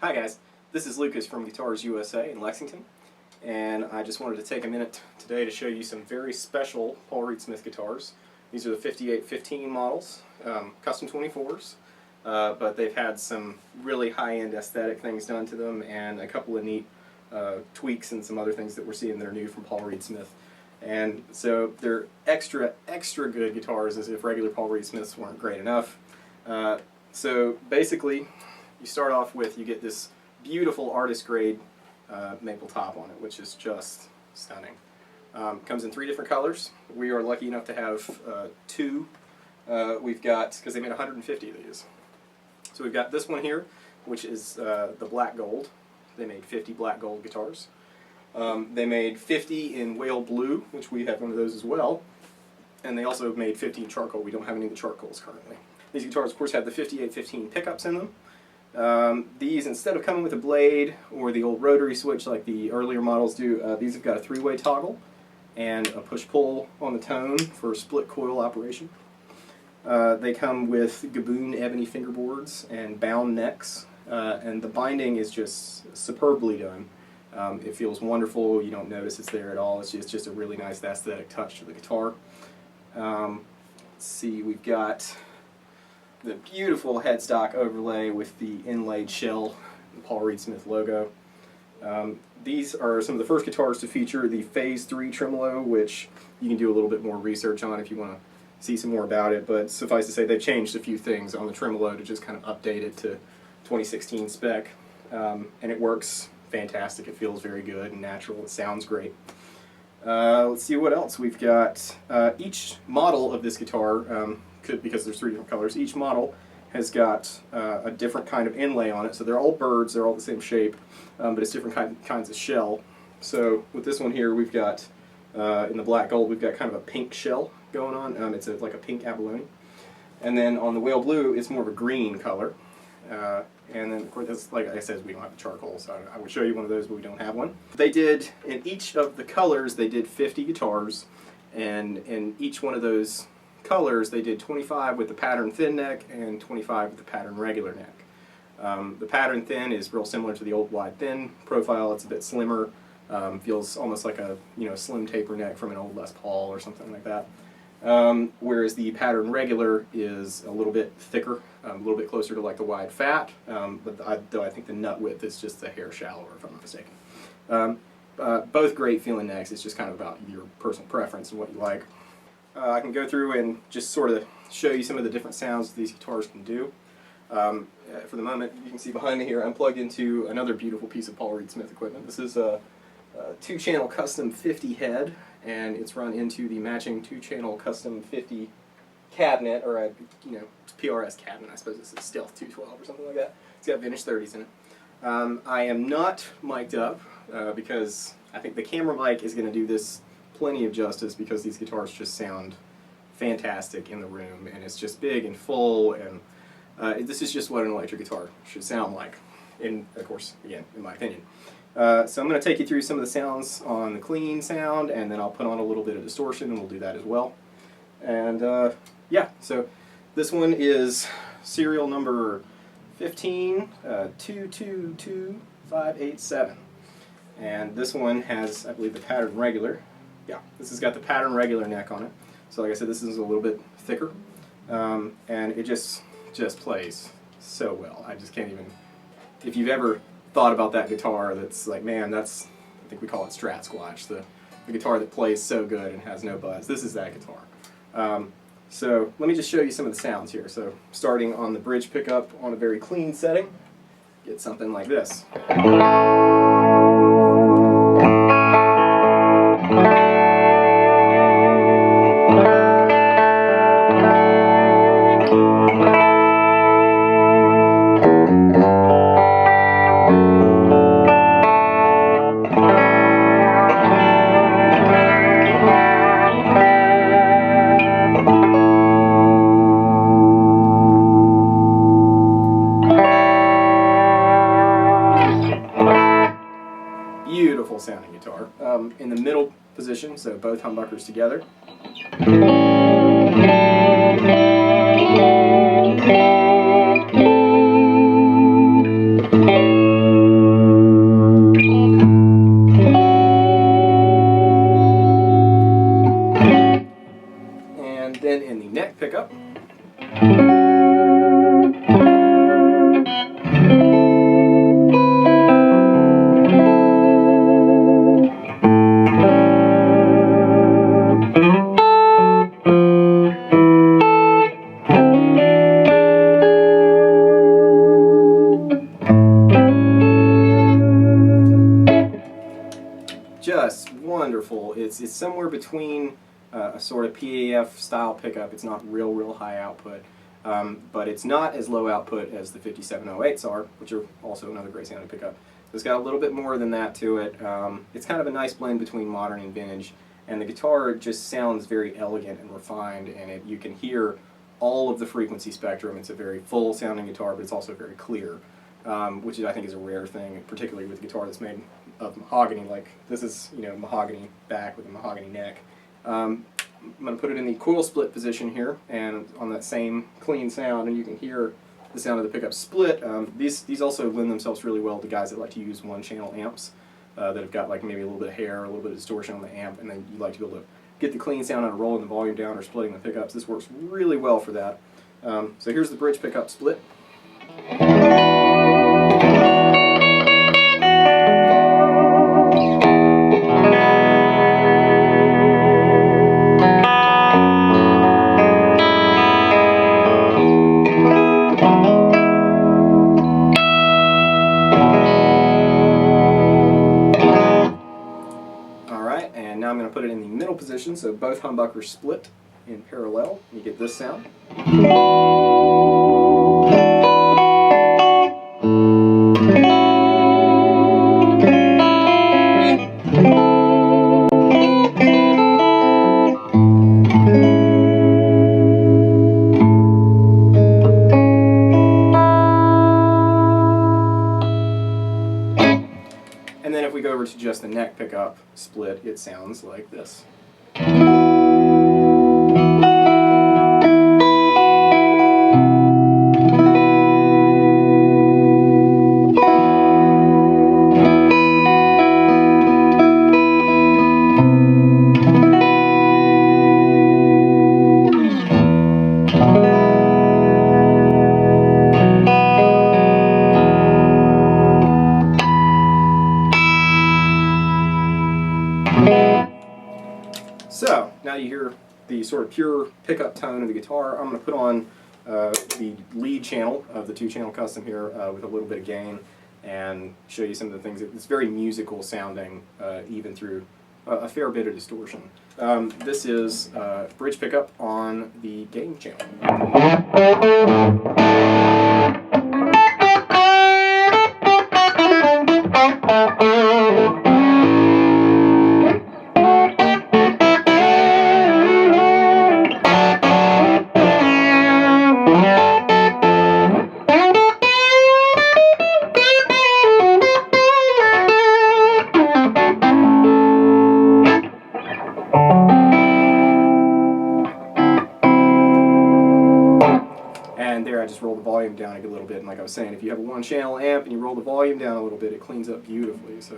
Hi guys, this is Lucas from Guitars USA in Lexington, and I just wanted to take a minute today to show you some very special Paul Reed Smith guitars. These are the 5815 models, custom 24s, but they've had some really high-end aesthetic things done to them and a couple of neat tweaks and some other things that we're seeing that are new from Paul Reed Smith. And so they're extra good guitars, as if regular Paul Reed Smiths weren't great enough. So basically, you start off with, you get this beautiful artist grade maple top on it, which is just stunning. Comes in 3 different colors. We are lucky enough to have 2. We've got, because they made 150 of these. So we've got this one here, which is the black gold. They made 50 black gold guitars. They made 50 in whale blue, which we have one of those as well. And they also made 50 in charcoal. We don't have any of the charcoals currently. These guitars, of course, have the 5815 pickups in them. These, instead of coming with a blade or the old rotary switch like the earlier models do, these have got a 3-way toggle and a push-pull on the tone for split coil operation. They come with Gaboon ebony fingerboards and bound necks, and the binding is just superbly done. It feels wonderful. You don't notice it's there at all. It's just a really nice aesthetic touch to the guitar. Let's see, we've got the beautiful headstock overlay with the inlaid shell, the Paul Reed Smith logo. These are some of the first guitars to feature the Phase 3 tremolo, which you can do a little bit more research on if you want to see some more about it, but suffice to say they've changed a few things on the tremolo to just kind of update it to 2016 spec, and it works fantastic. It feels very good and natural. It sounds great. Let's see what else. We've got each model of this guitar, because there's 3 different colors, each model has got a different kind of inlay on it. So they're all birds, they're all the same shape, but it's different kinds of shell. So with this one here, we've got, in the black gold, we've got kind of a pink shell going on. It's like a pink abalone. And then on the whale blue, it's more of a green color. And then, of course, that's, like I said, we don't have the charcoal, so I would show you one of those, but we don't have one. They did, in each of the colors, they did 50 guitars, and in each one of those colors, they did 25 with the pattern thin neck and 25 with the pattern regular neck. The pattern thin is real similar to the old wide thin profile. It's a bit slimmer, feels almost like a slim taper neck from an old Les Paul or something like that. Whereas the pattern regular is a little bit thicker, a little bit closer to like the wide fat, but though I think the nut width is just a hair shallower, if I'm not mistaken. Both great feeling necks. It's just kind of about your personal preference and what you like. I can go through and just sort of show you some of the different sounds these guitars can do. For the moment, you can see behind me here, I'm plugged into another beautiful piece of Paul Reed Smith equipment. This is a 2-channel custom 50 head, and it's run into the matching 2-channel custom 50 cabinet, or a PRS cabinet. I suppose it's a Stealth 212 or something like that. It's got vintage 30s in it. I am not mic'd up because I think the camera mic is going to do this plenty of justice, because these guitars just sound fantastic in the room, and it's just big and full, and this is just what an electric guitar should sound like, of course, again, in my opinion. So I'm going to take you through some of the sounds on the clean sound, and then I'll put on a little bit of distortion, and we'll do that as well. And yeah, so this one is serial number 1522587. And this one has, I believe, the pattern regular. Yeah, this has got the pattern regular neck on it. So like I said, this is a little bit thicker, and it just plays so well. I just can't even, if you've ever thought about that guitar that's like, man, that's, I think we call it Strat Squatch, the guitar that plays so good and has no buzz. This is that guitar. So let me just show you some of the sounds here. So starting on the bridge pickup on a very clean setting, get something like this. Beautiful sounding guitar. In the middle position, so both humbuckers together. wonderful. It's somewhere between a sort of PAF style pickup. It's not real high output, but it's not as low output as the 5708s are, which are also another great sounding pickup. So it's got a little bit more than that to it. It's kind of a nice blend between modern and vintage, and the guitar just sounds very elegant and refined, and you can hear all of the frequency spectrum. It's a very full sounding guitar, but it's also very clear, which I think is a rare thing, particularly with a guitar that's made of mahogany. Like this is, mahogany back with a mahogany neck. I'm going to put it in the coil split position here, and on that same clean sound, and you can hear the sound of the pickup split. These also lend themselves really well to guys that like to use one-channel amps that have got like maybe a little bit of hair, a little bit of distortion on the amp, and then you like to be able to get the clean sound out of rolling the volume down or splitting the pickups. This works really well for that. So here's the bridge pickup split. And now I'm going to put it in the middle position, so both humbuckers split in parallel. You get this sound. And then if we go over to just the neck pickup split, it sounds like this. So, now you hear the sort of pure pickup tone of the guitar. I'm going to put on the lead channel of the 2-channel custom here with a little bit of gain and show you some of the things. It's very musical sounding, even through a fair bit of distortion. This is bridge pickup on the gain channel. And there I just roll the volume down a little bit, and like I was saying, if you have a one-channel amp and you roll the volume down a little bit, it cleans up beautifully. So.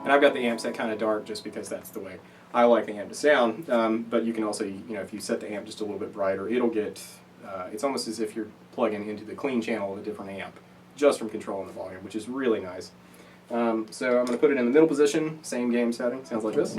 And I've got the amp set kind of dark just because that's the way I like the amp to sound, but you can also, if you set the amp just a little bit brighter, it'll get, it's almost as if you're plugging into the clean channel of a different amp, just from controlling the volume, which is really nice. So I'm going to put it in the middle position, same game setting, sounds like this.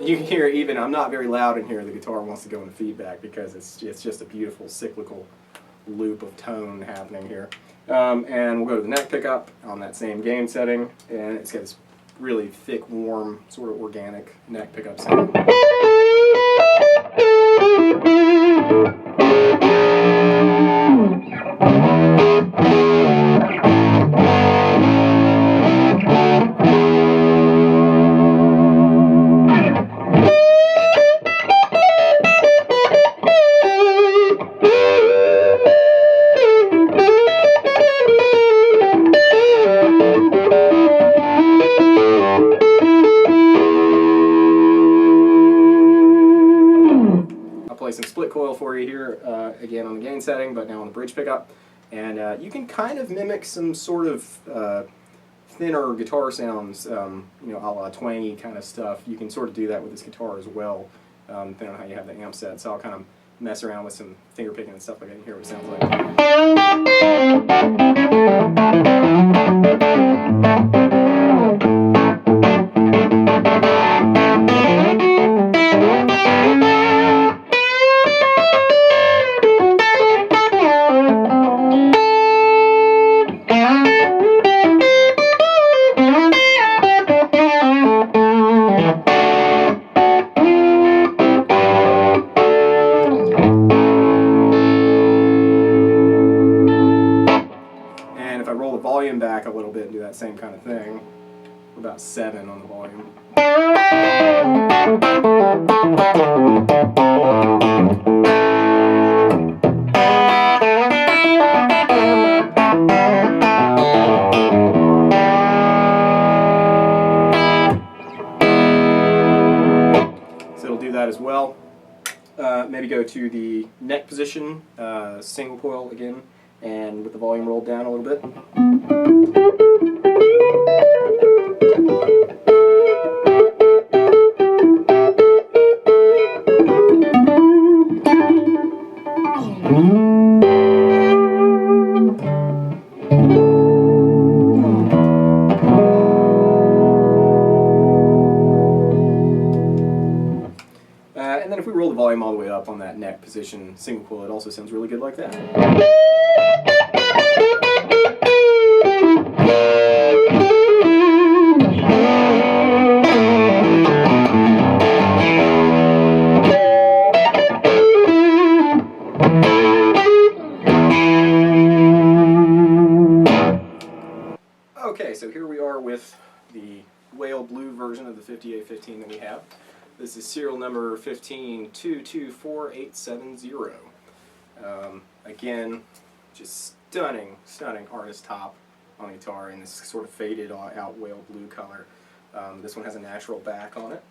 You can hear even, I'm not very loud in here, the guitar wants to go into feedback because it's just a beautiful cyclical loop of tone happening here. And we'll go to the neck pickup on that same gain setting, and it's got this really thick, warm, sort of organic neck pickup sound. Play some split coil for you here, again on the gain setting, but now on the bridge pickup. And you can kind of mimic some sort of thinner guitar sounds, you know, a la twangy kind of stuff, you can sort of do that with this guitar as well, depending on how you have the amp set. So I'll kind of mess around with some finger picking and stuff like that and hear what it sounds volume back a little bit and do that same kind of thing. We're about 7 on the volume. So it'll do that as well. Maybe go to the neck position, single coil again, and with the volume rolled down a little bit. And then if we roll the volume all the way up on that neck position single coil, it also sounds really good like that. Okay, so here we are with the whale blue version of the 5815 that we have. This is serial number 1522480. Again, just stunning artist top on the guitar in this sort of faded out whale blue color. This one has a natural back on it,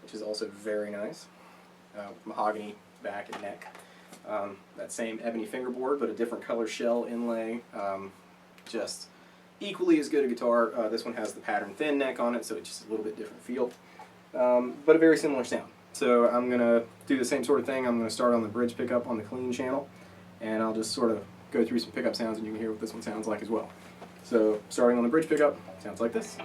which is also very nice. Mahogany back and neck. That same ebony fingerboard, but a different color shell inlay. Just equally as good a guitar. This one has the pattern thin neck on it, so it's just a little bit different feel. But a very similar sound. So I'm going to do the same sort of thing. I'm going to start on the bridge pickup on the clean channel, and I'll just sort of go through some pickup sounds and you can hear what this one sounds like as well. So starting on the bridge pickup, sounds like this.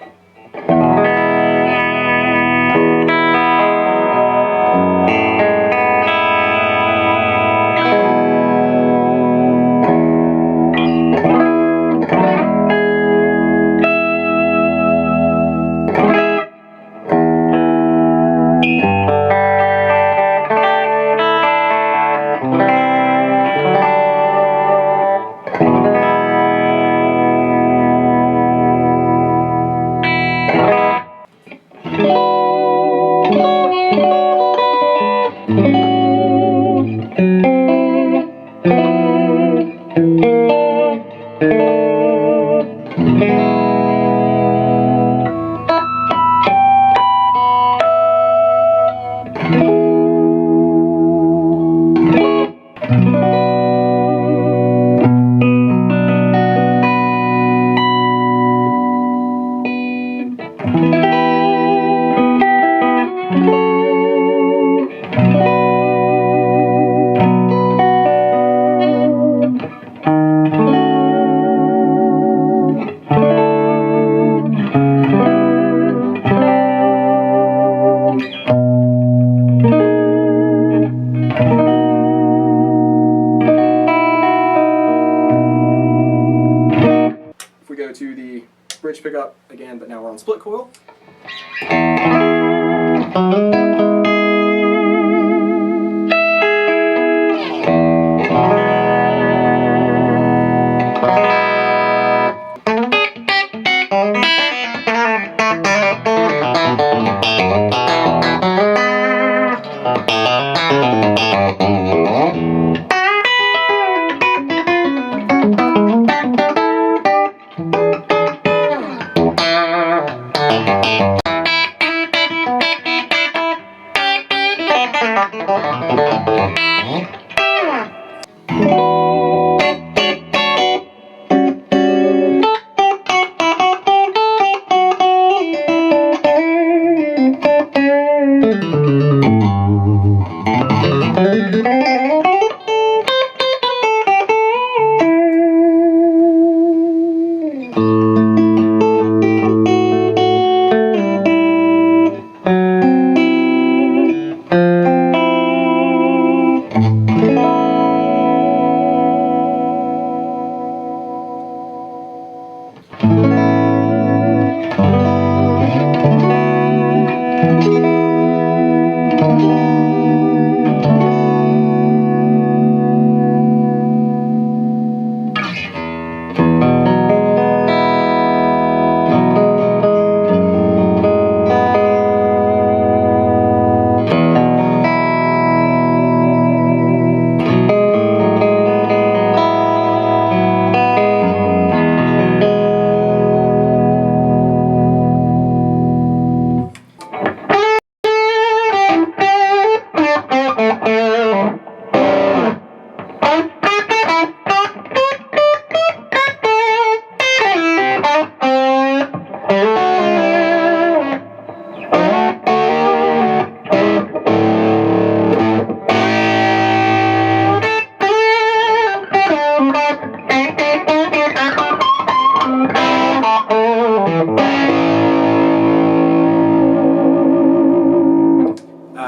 To the bridge pickup again, but now we're on split coil.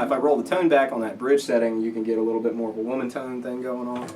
If I roll the tone back on that bridge setting, you can get a little bit more of a woman tone thing going on.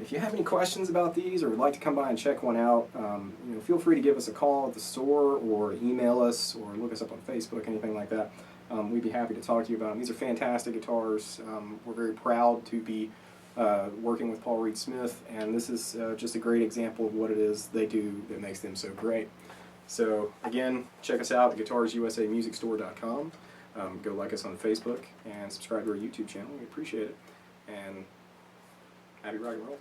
If you have any questions about these or would like to come by and check one out, feel free to give us a call at the store or email us or look us up on Facebook, anything like that. We'd be happy to talk to you about them. These are fantastic guitars. We're very proud to be working with Paul Reed Smith, and this is just a great example of what it is they do that makes them so great. So again, check us out at guitarsusamusicstore.com. Go like us on Facebook and subscribe to our YouTube channel. We appreciate it. And happy rock and roll.